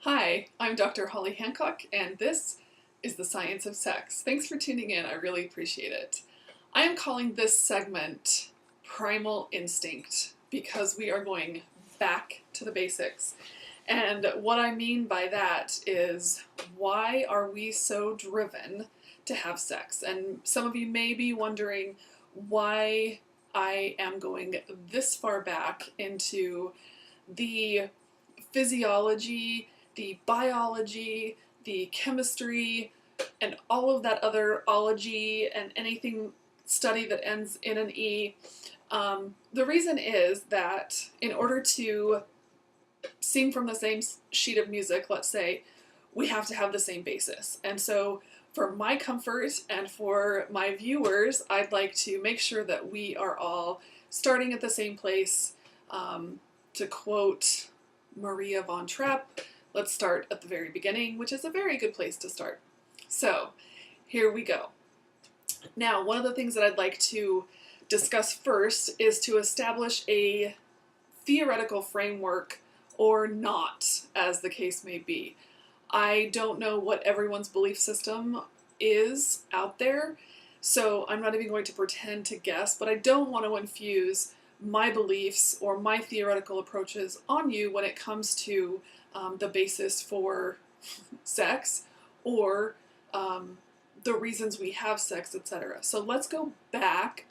Hi, I'm Dr. Holly Hancock, and this is The Science of Sex. Thanks for tuning in, I really appreciate it. I am calling this segment Primal Instinct because we are going back to the basics. And what I mean by that is, why are we so driven to have sex? And some of you may be wondering why I am going this far back into the physiology, the biology, the chemistry, and all of that other ology and anything study that ends in an E. The reason is that in order to sing from the same sheet of music, let's say, we have to have the same basis. And so for my comfort and for my viewers, I'd like to make sure that we are all starting at the same place. To quote Maria von Trapp, let's start at the very beginning, which is a very good place to start. So here we go. Now, one of the things that I'd like to discuss first is to establish a theoretical framework, or not, as the case may be. I don't know what everyone's belief system is out there, so I'm not even going to pretend to guess, but I don't want to infuse my beliefs or my theoretical approaches on you when it comes to the basis for sex or the reasons we have sex, etc. So let's go back,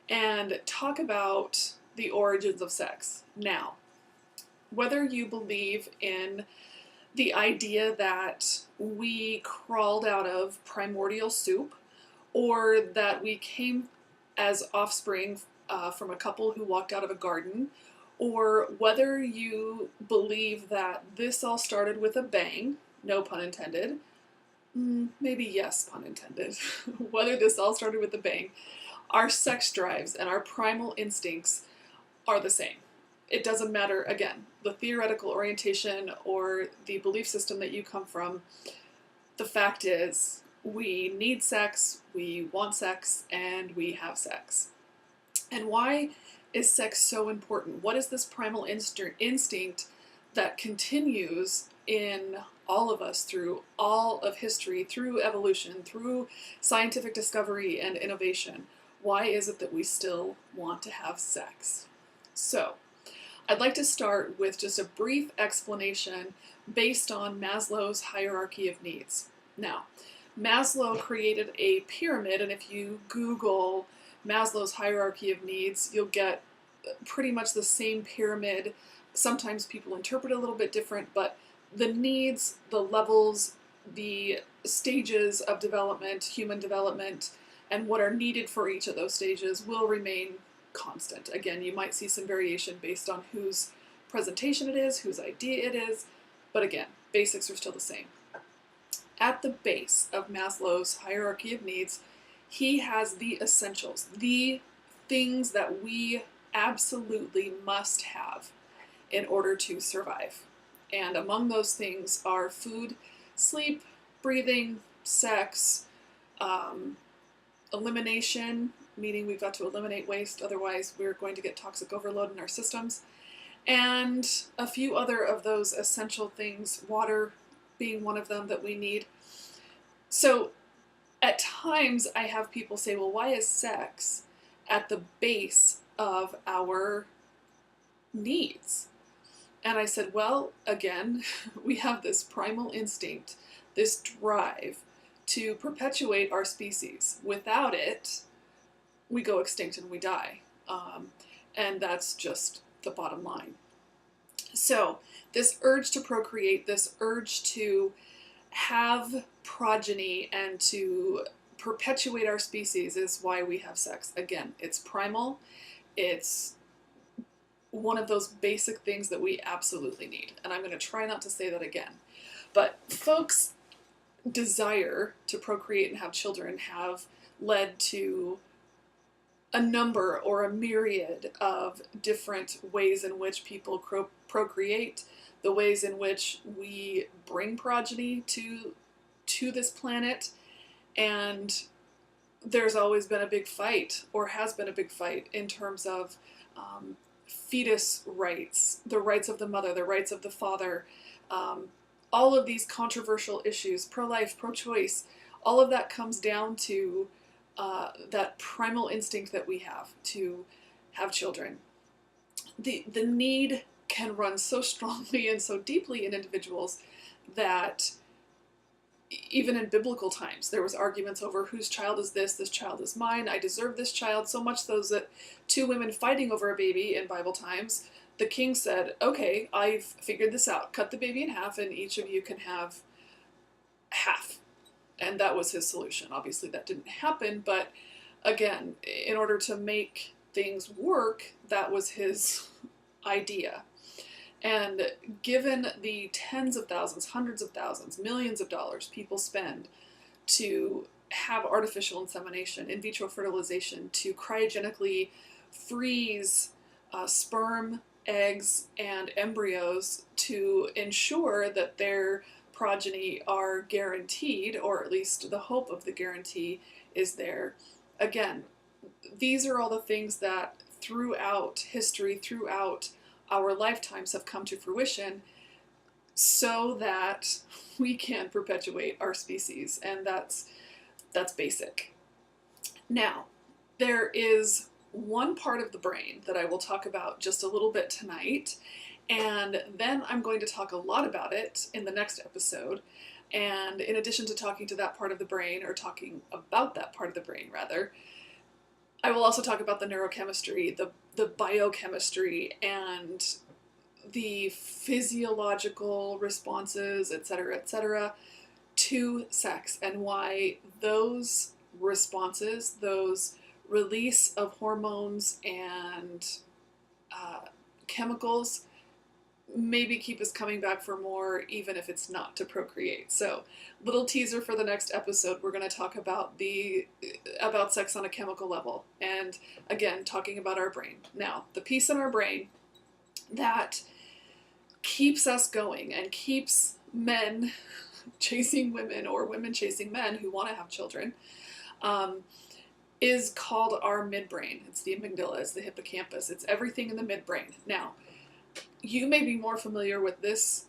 and talk about the origins of sex. Now, whether you believe in the idea that we crawled out of primordial soup, or that we came as offspring from a couple who walked out of a garden, or whether you believe that this all started with a bang, no pun intended, maybe yes pun intended, whether this all started with a bang, our sex drives and our primal instincts are the same. It doesn't matter, again, the theoretical orientation or the belief system that you come from. The fact is, we need sex, we want sex, and we have sex. And why is sex so important? What is this primal instinct that continues in all of us through all of history, through evolution, through scientific discovery and innovation? Why is it that we still want to have sex? So, I'd like to start with just a brief explanation based on Maslow's hierarchy of needs. Now, Maslow created a pyramid, and if you Google Maslow's hierarchy of needs, you'll get pretty much the same pyramid. Sometimes people interpret it a little bit different, but the needs, the levels, the stages of development, human development, and what are needed for each of those stages will remain constant. Again, you might see some variation based on whose presentation it is, whose idea it is, but again, basics are still the same. At the base of Maslow's hierarchy of needs, he has the essentials, the things that we absolutely must have in order to survive. And among those things are food, sleep, breathing, sex, elimination, meaning we've got to eliminate waste, otherwise we're going to get toxic overload in our systems, and a few other of those essential things, water being one of them that we need. So at times I have people say, well, why is sex at the base of our needs? And I said, well, again, we have this primal instinct, this drive to perpetuate our species. Without it, we go extinct and we die. And that's just the bottom line. So this urge to procreate, this urge to have progeny and to perpetuate our species is why we have sex. Again, it's primal. It's one of those basic things that we absolutely need. And I'm going to try not to say that again. But folks' desire to procreate and have children have led to a number or a myriad of different ways in which people procreate, the ways in which we bring progeny to this planet, and there's always been a big fight, or has been a big fight, in terms of fetus rights, the rights of the mother, the rights of the father, all of these controversial issues, pro-life, pro-choice, all of that comes down to that primal instinct that we have to have children. The need can run so strongly and so deeply in individuals that even in biblical times, there was arguments over whose child is this child is mine, I deserve this child, so much so that two women fighting over a baby in Bible times, the king said, okay, I've figured this out, cut the baby in half and each of you can have half. And that was his solution. Obviously that didn't happen, but again, in order to make things work, that was his idea. And given the tens of thousands, hundreds of thousands, millions of dollars people spend to have artificial insemination, in vitro fertilization, to cryogenically freeze sperm, eggs, and embryos to ensure that their progeny are guaranteed, or at least the hope of the guarantee is there. Again, these are all the things that throughout history, throughout our lifetimes have come to fruition so that we can perpetuate our species, and that's basic. Now, there is one part of the brain that I will talk about just a little bit tonight, and then I'm going to talk a lot about it in the next episode. And in addition to talking to that part of the brain, or talking about that part of the brain rather, I will also talk about the neurochemistry, the biochemistry, and the physiological responses, etc., to sex, and why those responses, those release of hormones and chemicals, maybe keep us coming back for more, even if it's not to procreate. So, little teaser for the next episode, we're going to talk about sex on a chemical level, and again, talking about our brain. Now, the piece in our brain that keeps us going and keeps men chasing women, or women chasing men who want to have children, is called our midbrain. It's the amygdala, it's the hippocampus, it's everything in the midbrain. Now, you may be more familiar with this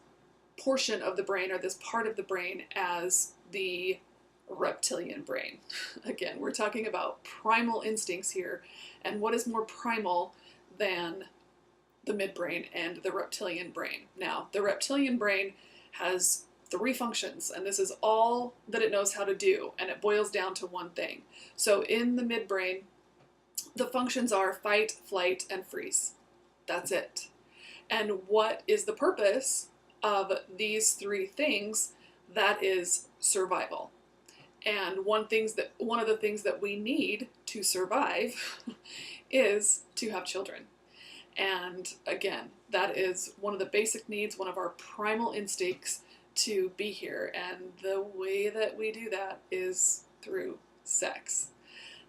portion of the brain, or this part of the brain, as the reptilian brain. Again, we're talking about primal instincts here, and what is more primal than the midbrain and the reptilian brain? Now, the reptilian brain has 3 functions, and this is all that it knows how to do, and it boils down to one thing. So in the midbrain, the functions are fight, flight, and freeze. That's it. And what is the purpose of these 3 things? That is survival. And one of the things that we need to survive is to have children. And again, that is one of the basic needs, one of our primal instincts to be here. And the way that we do that is through sex.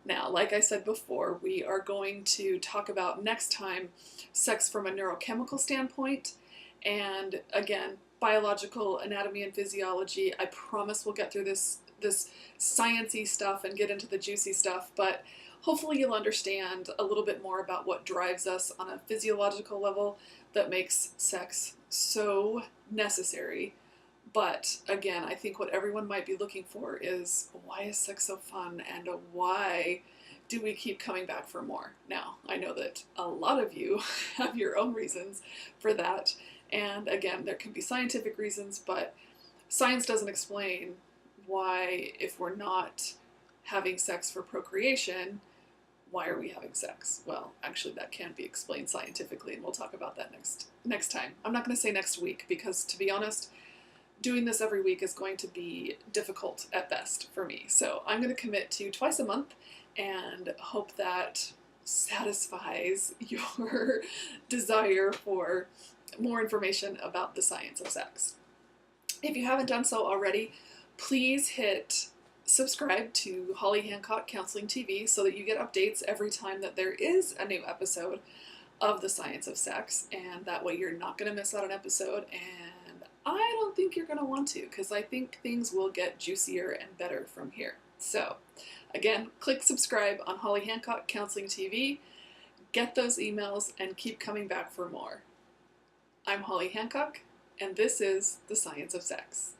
Now, like I said before, we are going to talk about next time sex from a neurochemical standpoint, and again, biological anatomy and physiology. I promise we'll get through this science-y stuff and get into the juicy stuff, but hopefully you'll understand a little bit more about what drives us on a physiological level that makes sex so necessary. But again, I think what everyone might be looking for is, why is sex so fun, and why do we keep coming back for more? Now, I know that a lot of you have your own reasons for that, and again, there can be scientific reasons, but science doesn't explain why, if we're not having sex for procreation, why are we having sex? Well, actually, that can be explained scientifically, and we'll talk about that next time. I'm not going to say next week, because to be honest, doing this every week is going to be difficult at best for me. So I'm going to commit to twice a month and hope that satisfies your desire for more information about the science of sex. If you haven't done so already, please hit subscribe to Holly Hancock Counseling TV so that you get updates every time that there is a new episode of the science of sex, and that way you're not going to miss out an episode, and I don't think you're going to want to, because I think things will get juicier and better from here. So, again, click subscribe on Holly Hancock Counseling TV. Get those emails and keep coming back for more. I'm Holly Hancock, and this is The Science of Sex.